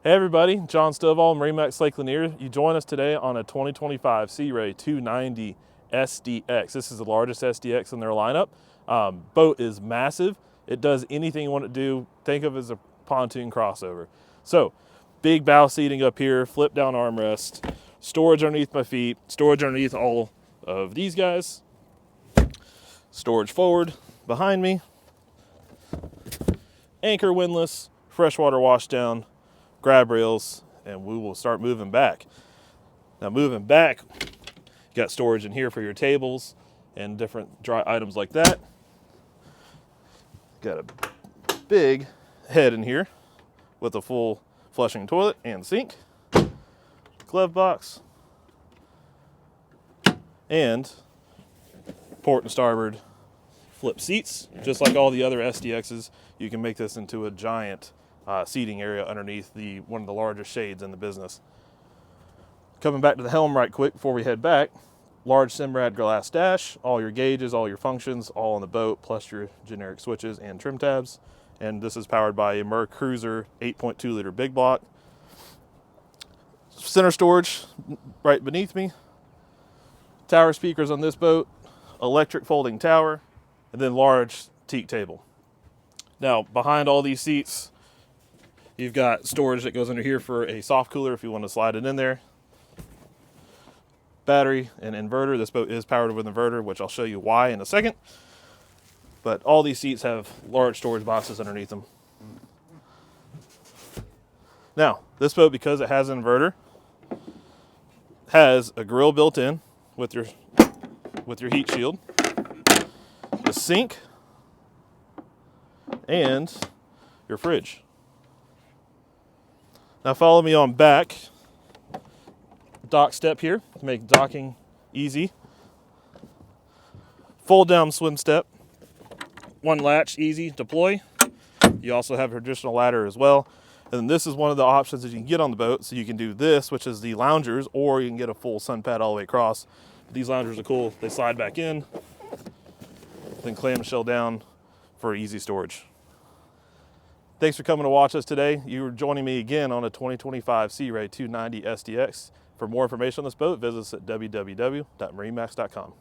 Hey everybody, John Stovall, MarineMax Lake Lanier. You join us today on a 2025 Sea Ray 290 SDX. This is the largest SDX in their lineup. Boat is massive. It does anything you want it to do. Think of it as a pontoon crossover. So, big bow seating up here, flip down armrest, storage underneath my feet, storage underneath all of these guys, storage forward behind me, anchor windlass, freshwater washdown, grab rails, and we will start moving back. Now moving back, you got storage in here for your tables and different dry items like that. Got a big head in here with a full flushing toilet and sink, glove box, and port and starboard flip seats. Just like all the other SDXs, you can make this into a giant seating area underneath one of the largest shades in the business. Coming back to the helm right quick before we head back, large Simrad glass dash, all your gauges, all your functions, all on the boat, plus your generic switches and trim tabs. And this is powered by a Mer Cruiser 8.2 liter big block. Center storage right beneath me. Tower speakers on this boat, electric folding tower, and then large teak table. Now, behind all these seats, you've got storage that goes under here for a soft cooler if you want to slide it in there. Battery and inverter. This boat is powered with an inverter, which I'll show you why in a second. But all these seats have large storage boxes underneath them. Now, this boat, because it has an inverter, has a grill built in with your heat shield, the sink, and your fridge. Now follow me on back. Dock step here to make docking easy. Fold down swim step. One latch, easy deploy. You also have a traditional ladder as well. And this is one of the options that you can get on the boat. So you can do this, which is the loungers, or you can get a full sun pad all the way across. These loungers are cool. They slide back in, then clamshell down for easy storage. Thanks for coming to watch us today. You are joining me again on a 2025 Sea Ray 290 SDX. For more information on this boat, visit us at www.marinemax.com.